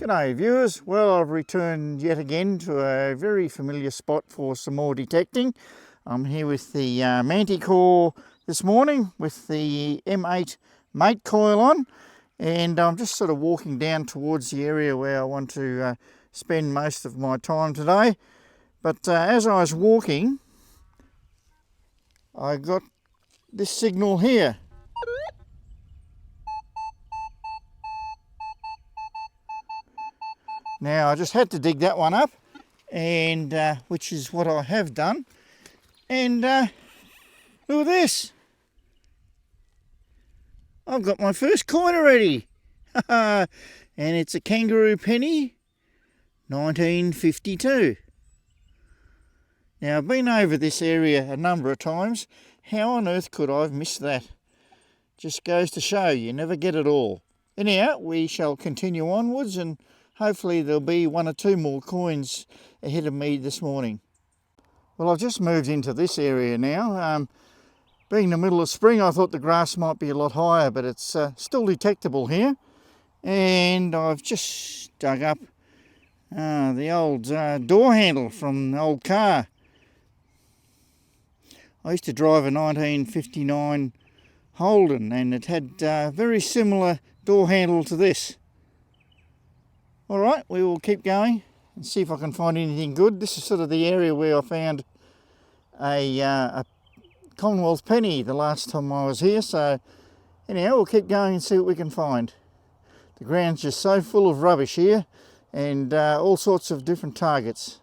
G'day viewers, well I've returned yet again to a very familiar spot for some more detecting. I'm here with the Manticore this morning with the M8 mate coil on, and I'm just sort of walking down towards the area where I want to spend most of my time today. But as I was walking I got this signal here. Now I just had to dig that one up, and which is what I have done. And look at this. I've got my first coin already. And it's a kangaroo penny, 1952. Now I've been over this area a number of times. How on earth could I have missed that? Just goes to show you never get it all. Anyhow, we shall continue onwards, and hopefully there'll be one or two more coins ahead of me this morning. Well, I've just moved into this area now. Being the middle of spring, I thought the grass might be a lot higher, but it's still detectable here. And I've just dug up the old door handle from the old car. I used to drive a 1959 Holden, and it had a very similar door handle to this. Alright, we will keep going and see if I can find anything good. This is sort of the area where I found a Commonwealth penny the last time I was here, so anyhow we'll keep going and see what we can find. The ground's just so full of rubbish here, and all sorts of different targets.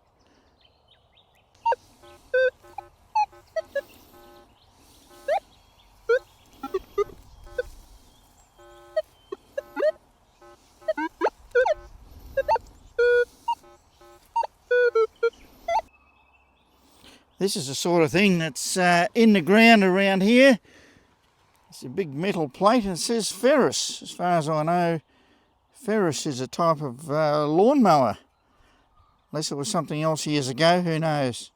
This is the sort of thing that's in the ground around here. It's a big metal plate and it says ferrous. As far as I know, ferrous is a type of lawnmower. Unless it was something else years ago, who knows.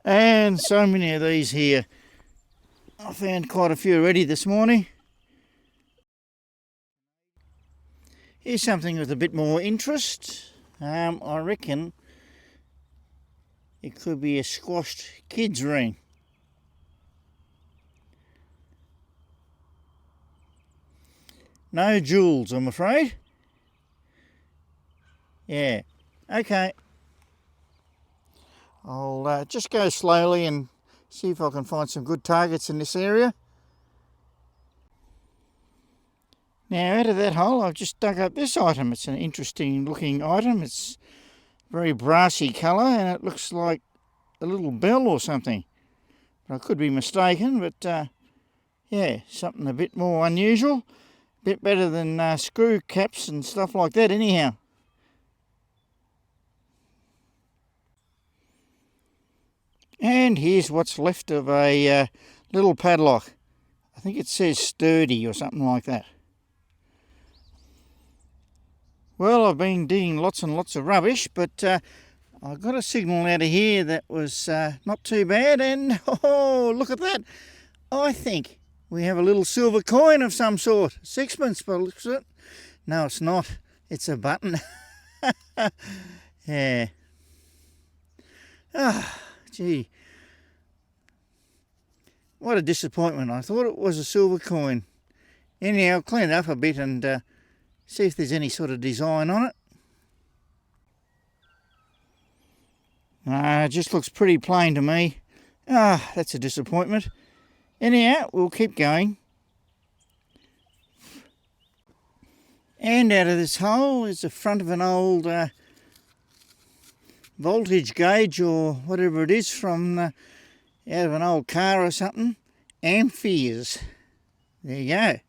And so many of these here. I found quite a few already this morning. Here's something with a bit more interest. I reckon it could be a squashed kid's ring. No jewels, I'm afraid. Yeah, okay. I'll just go slowly and see if I can find some good targets in this area. Now out of that hole I've just dug up this item. It's an interesting looking item. It's very brassy colour and it looks like a little bell or something. But I could be mistaken, but yeah, something a bit more unusual. A bit better than screw caps and stuff like that anyhow. And here's what's left of a little padlock. I think it says sturdy or something like that. Well, I've been digging lots and lots of rubbish, but I got a signal out of here that was not too bad, and oh, look at that. I think we have a little silver coin of some sort. Sixpence, by the looks of it. No, it's not. It's a button. Yeah. Ah, gee. What a disappointment. I thought it was a silver coin. Anyhow, I'll clean it up a bit and see if there's any sort of design on it. It just looks pretty plain to me. That's a disappointment. Anyhow, we'll keep going. And out of this hole is the front of an old voltage gauge or whatever it is from out of an old car or something. Amperes. There you go.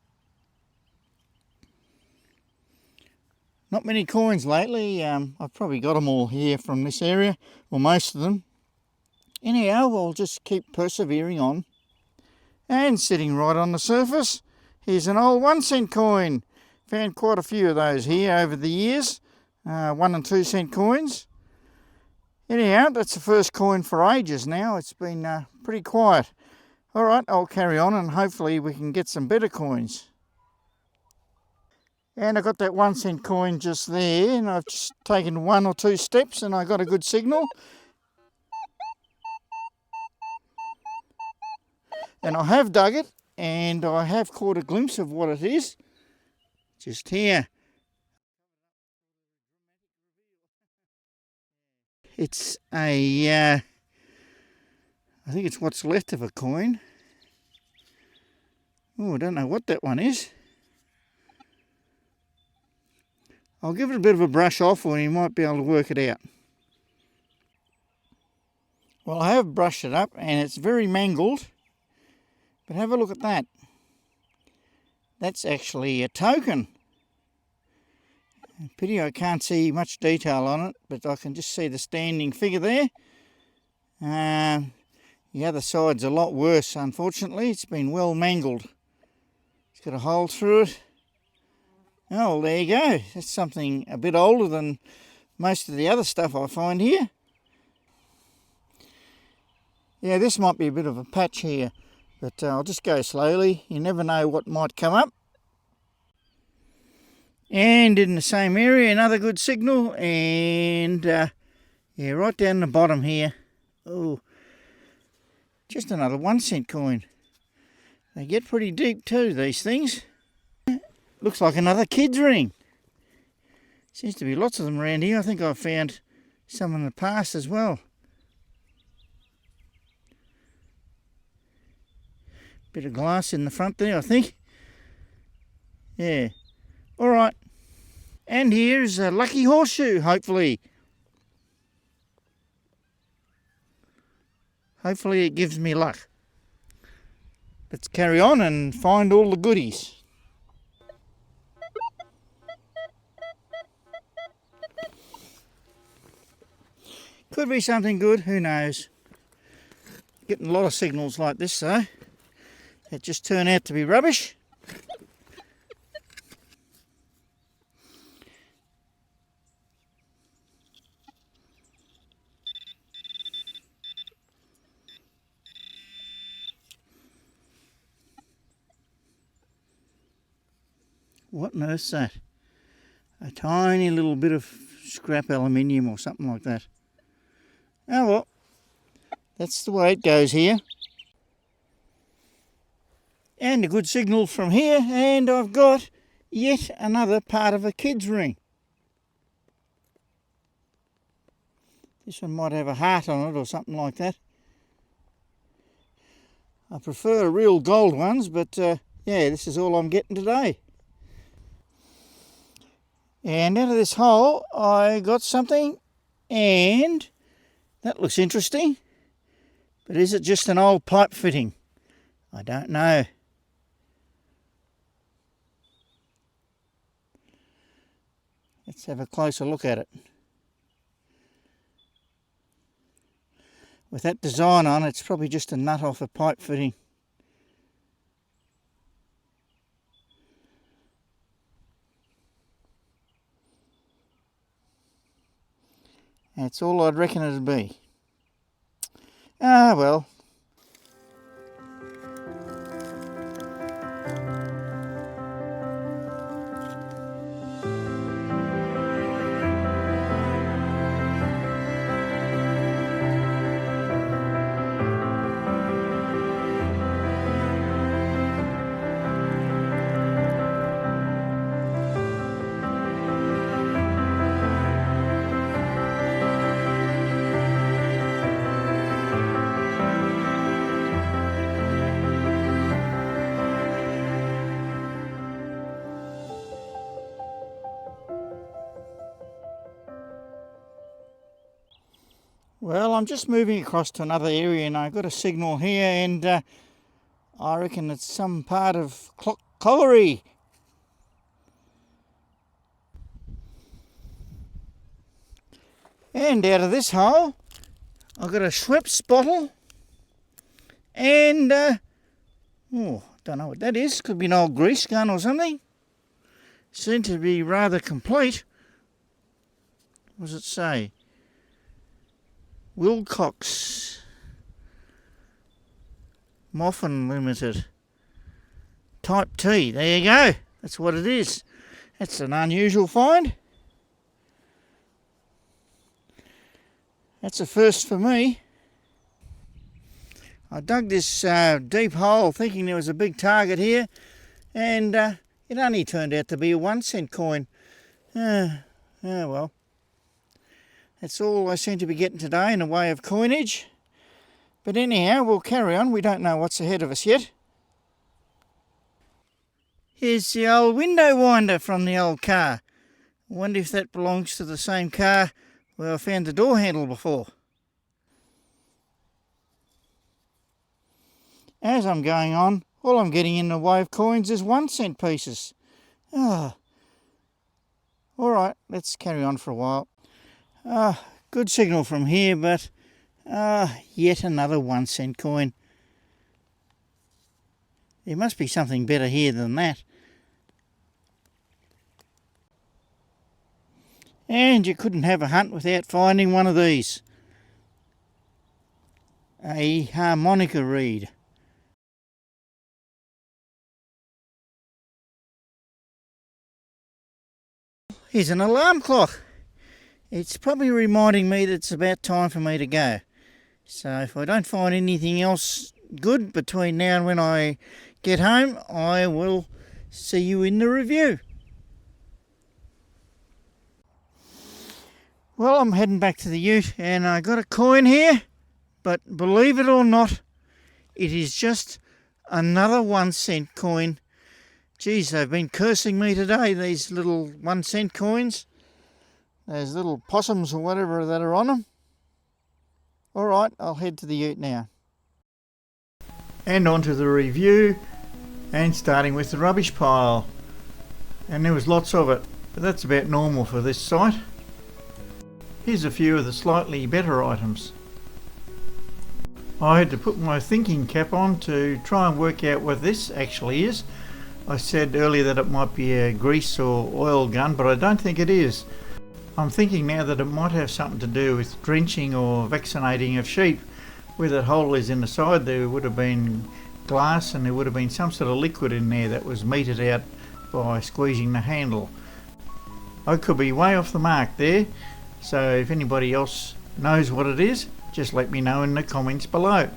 Not many coins lately. I've probably got them all here from this area, or most of them. Anyhow, we'll just keep persevering on. And sitting right on the surface, here's an old 1 cent coin. Found quite a few of those here over the years. 1 and 2 cent coins. Anyhow, that's the first coin for ages now. It's been pretty quiet. All right, I'll carry on and hopefully we can get some better coins. And I got that 1 cent coin just there, and I've just taken 1 or 2 steps and I got a good signal. And I have dug it, and I have caught a glimpse of what it is. Just here. It's a, I think it's what's left of a coin. Oh, I don't know what that one is. I'll give it a bit of a brush off and you might be able to work it out. Well, I have brushed it up and it's very mangled. But have a look at that. That's actually a token. Pity I can't see much detail on it, but I can just see the standing figure there. The other side's a lot worse, unfortunately. It's been well mangled. It's got a hole through it. Oh, there you go. That's something a bit older than most of the other stuff I find here. Yeah, this might be a bit of a patch here, but I'll just go slowly. You never know what might come up. And in the same area, another good signal, and yeah, right down the bottom here. Oh, just another 1 cent coin. They get pretty deep too, these things. Looks like another kid's ring. Seems to be lots of them around here. I think I've found some in the past as well. Bit of glass in the front there, I think. Yeah. All right. And here's a lucky horseshoe, hopefully. Hopefully it gives me luck. Let's carry on and find all the goodies. Could be something good, who knows. Getting a lot of signals like this though. That just turn out to be rubbish. What on earth's that? A tiny little bit of scrap aluminium or something like that. Oh well, that's the way it goes here. And a good signal from here, and I've got yet another part of a kid's ring. This one might have a heart on it or something like that. I prefer real gold ones, but yeah, this is all I'm getting today. And out of this hole I got something, and that looks interesting. But is it just an old pipe fitting? I don't know. Let's have a closer look at it. With that design on, it's probably just a nut off a pipe fitting. That's all I'd reckon it'd be. Ah, well. Well, I'm just moving across to another area and I've got a signal here, and I reckon it's some part of colliery. And out of this hole, I've got a Schweppes bottle, and oh, don't know what that is. Could be an old grease gun or something. Seems to be rather complete. What does it say? Wilcox Moffin Limited. Type T, there you go. That's what it is. That's an unusual find. That's a first for me. I dug this deep hole thinking there was a big target here, and it only turned out to be a 1-cent coin. Well. That's all I seem to be getting today in the way of coinage. But anyhow, we'll carry on. We don't know what's ahead of us yet. Here's the old window winder from the old car. I wonder if that belongs to the same car where I found the door handle before. As I'm going on, all I'm getting in the way of coins is 1-cent pieces. Alright, let's carry on for a while. Good signal from here, but yet another 1-cent coin. There must be something better here than that. And you couldn't have a hunt without finding one of these. A harmonica reed. Here's an alarm clock. It's probably reminding me that it's about time for me to go. So if I don't find anything else good between now and when I get home, I will see you in the review. Well, I'm heading back to the ute and I got a coin here, but believe it or not, it is just another 1-cent coin. Geez, they've been cursing me today, these little 1-cent coins. Those little possums or whatever that are on them. Alright, I'll head to the ute now. And on to the review, and starting with the rubbish pile. And there was lots of it, but that's about normal for this site. Here's a few of the slightly better items. I had to put my thinking cap on to try and work out what this actually is. I said earlier that it might be a grease or oil gun, but I don't think it is. I'm thinking now that it might have something to do with drenching or vaccinating of sheep. Where that hole is in the side, there would have been glass and there would have been some sort of liquid in there that was meted out by squeezing the handle. I could be way off the mark there, so if anybody else knows what it is, just let me know in the comments below.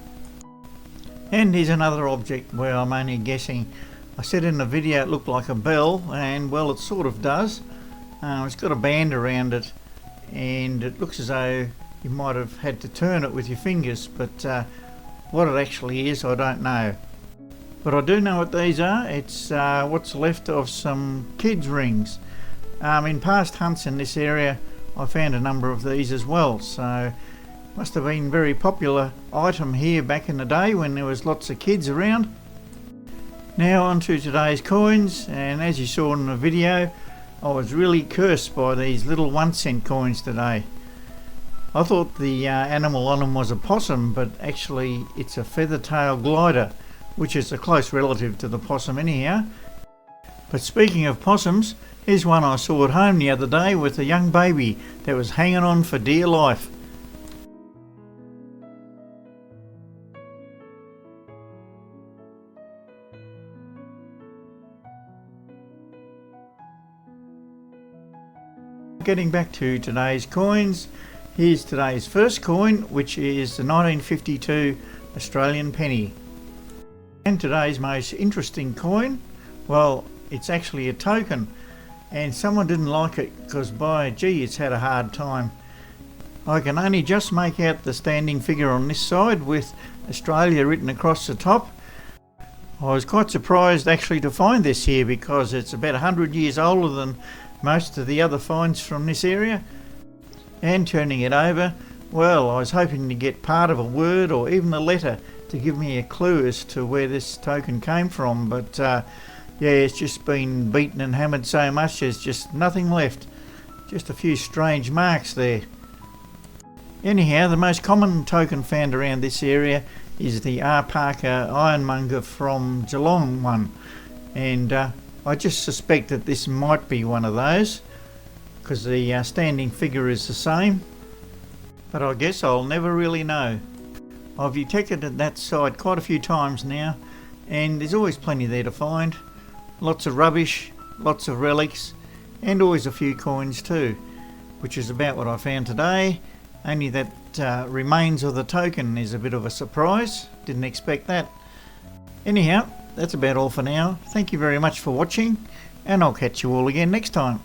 And here's another object where I'm only guessing. I said in the video it looked like a bell, and well, it sort of does. It's got a band around it and it looks as though you might have had to turn it with your fingers, but what it actually is I don't know. But I do know what these are. It's what's left of some kids rings. In past hunts in this area I found a number of these as well, so must have been a very popular item here back in the day when there was lots of kids around. Now on to today's coins, and as you saw in the video, I was really cursed by these little 1-cent coins today. I thought the animal on them was a possum, but actually it's a feather-tailed glider, which is a close relative to the possum anyhow. But speaking of possums, here's one I saw at home the other day with a young baby that was hanging on for dear life. Getting back to today's coins, here's today's first coin, which is the 1952 Australian penny. And today's most interesting coin, well, it's actually a token, and someone didn't like it because by gee, it's had a hard time. I can only just make out the standing figure on this side with Australia written across the top. I was quite surprised actually to find this here because it's about 100 years older than most of the other finds from this area. And turning it over, well, I was hoping to get part of a word or even a letter to give me a clue as to where this token came from, but yeah, it's just been beaten and hammered so much there's just nothing left. Just a few strange marks there. Anyhow, the most common token found around this area is the R. Parker ironmonger from Geelong one, and I just suspect that this might be one of those because the standing figure is the same, but I guess I'll never really know. I've detected that side quite a few times now, and there's always plenty there to find. Lots of rubbish, lots of relics, and always a few coins too, which is about what I found today. Only that remains of the token is a bit of a surprise. Didn't expect that. Anyhow, that's about all for now. Thank you very much for watching, and I'll catch you all again next time.